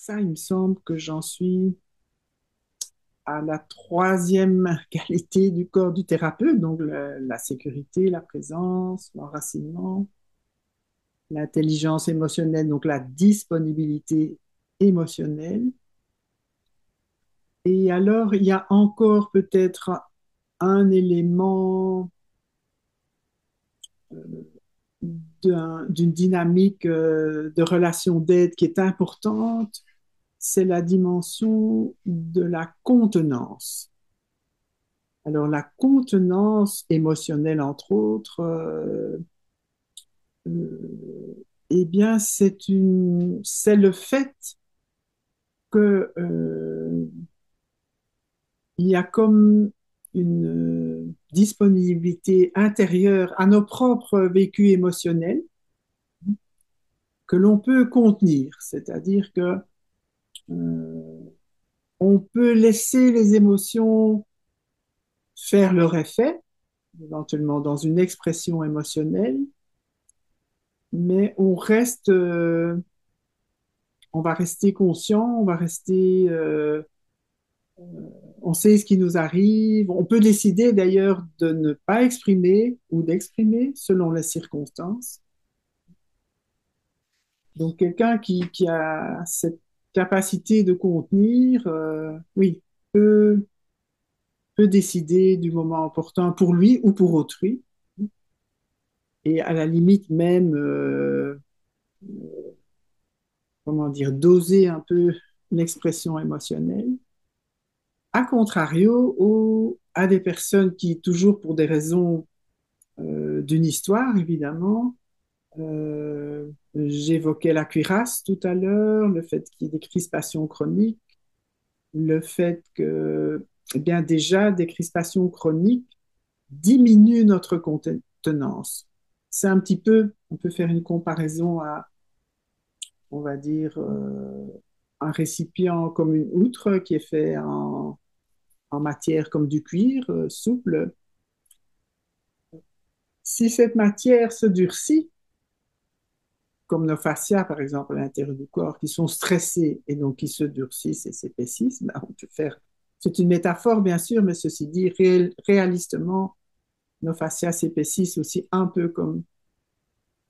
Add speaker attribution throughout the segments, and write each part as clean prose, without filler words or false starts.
Speaker 1: Ça, il me semble que j'en suis à la troisième qualité du corps du thérapeute, donc la sécurité, la présence, l'enracinement, l'intelligence émotionnelle, donc la disponibilité émotionnelle. Et alors, il y a encore peut-être un élément d'une dynamique de relation d'aide qui est importante, c'est la dimension de la contenance. Alors, la contenance émotionnelle, entre autres, eh bien, c'est le fait que, il y a comme une disponibilité intérieure à nos propres vécus émotionnels que l'on peut contenir. C'est-à-dire que euh, on peut laisser les émotions faire leur effet, éventuellement dans une expression émotionnelle, mais on va rester conscient, on sait ce qui nous arrive. On peut décider d'ailleurs de ne pas exprimer ou d'exprimer selon les circonstances. Donc quelqu'un qui a cette capacité de contenir, oui, peut, peut décider du moment opportun pour lui ou pour autrui, et à la limite même, comment dire, doser un peu l'expression émotionnelle. A contrario, à des personnes qui, toujours pour des raisons d'une histoire, évidemment, j'évoquais la cuirasse tout à l'heure, le fait qu'il y ait des crispations chroniques, le fait que, eh bien déjà, des crispations chroniques diminuent notre contenance. C'est un petit peu, on peut faire une comparaison à, on va dire, un récipient comme une outre qui est fait en matière comme du cuir, souple. Si cette matière se durcit, comme nos fascias, par exemple, à l'intérieur du corps, qui sont stressés et donc qui se durcissent et s'épaississent, ben, on peut faire. C'est une métaphore, bien sûr, mais ceci dit, réalistement, nos fascias s'épaississent aussi un peu comme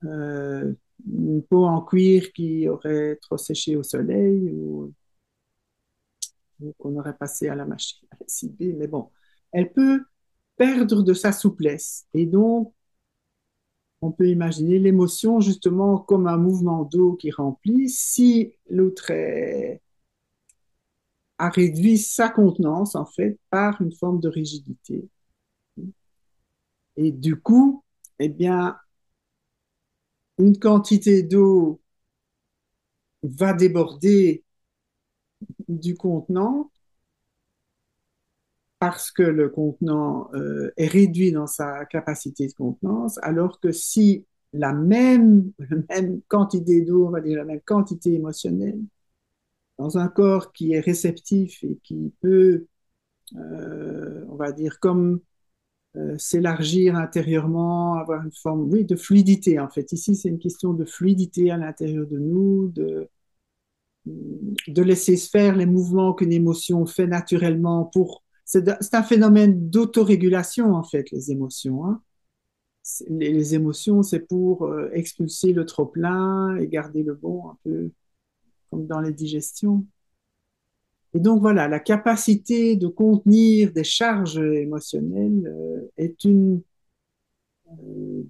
Speaker 1: euh, une peau en cuir qui aurait trop séché au soleil ou qu'on aurait passé à la machine à lessiver. Mais bon, elle peut perdre de sa souplesse. Et donc, on peut imaginer l'émotion justement comme un mouvement d'eau qui remplit. Si l'autre a réduit sa contenance, en fait, par une forme de rigidité. Et du coup, eh bien, une quantité d'eau va déborder du contenant parce que le contenant est réduit dans sa capacité de contenance, alors que si la même quantité d'eau, on va dire la même quantité émotionnelle, dans un corps qui est réceptif et qui peut, on va dire, comme s'élargir intérieurement, avoir une forme, oui, de fluidité en fait. Ici, c'est une question de fluidité à l'intérieur de nous, de laisser se faire les mouvements qu'une émotion fait naturellement pour... C'est un phénomène d'autorégulation en fait, les émotions. Hein. Les émotions, c'est pour expulser le trop-plein et garder le bon, un peu comme dans les digestions. Et donc voilà, la capacité de contenir des charges émotionnelles est une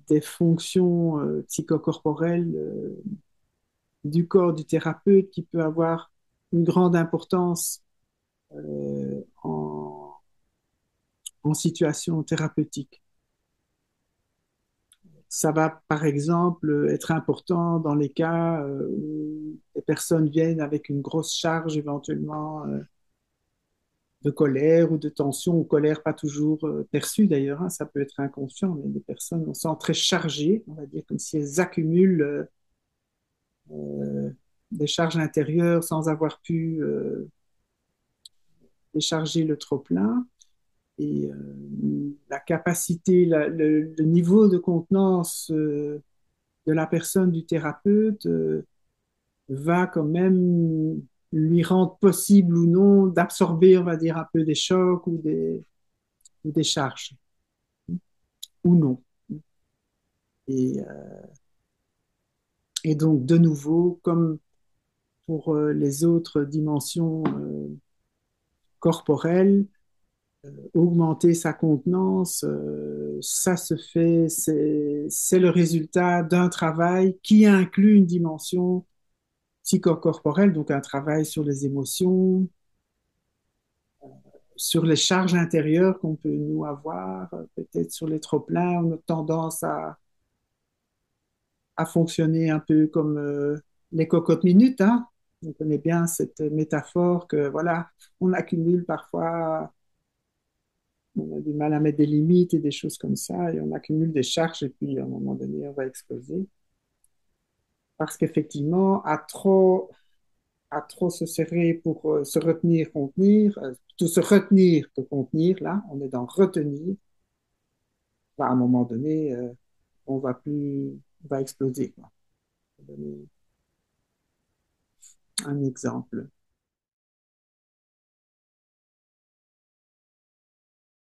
Speaker 1: des fonctions psychocorporelles du corps du thérapeute qui peut avoir une grande importance en situation thérapeutique. Ça va, par exemple, être important dans les cas où les personnes viennent avec une grosse charge éventuellement de colère ou de tension, ou colère pas toujours perçue d'ailleurs, hein, ça peut être inconscient, mais les personnes on sent très chargées, on va dire comme si elles accumulent euh, des charges intérieures sans avoir pu décharger le trop-plein. Et la capacité, le niveau de contenance de la personne, du thérapeute, va quand même lui rendre possible ou non d'absorber, on va dire, un peu des chocs ou des charges, ou non. Et, euh, et donc, de nouveau, comme pour les autres dimensions corporelles, augmenter sa contenance, ça se fait, c'est le résultat d'un travail qui inclut une dimension psychocorporelle, donc un travail sur les émotions, sur les charges intérieures qu'on peut nous avoir, peut-être sur les trop-pleins, on a tendance à fonctionner un peu comme les cocottes minutes, hein. On connaît bien cette métaphore que voilà, on accumule parfois, on a du mal à mettre des limites et des choses comme ça, et on accumule des charges, et puis à un moment donné, on va exploser. Parce qu'effectivement, à trop se serrer pour se retenir, contenir, plutôt se retenir que contenir, là, on est dans retenir, bah, à un moment donné, on va plus, on va exploser, quoi. Je vais donner un exemple.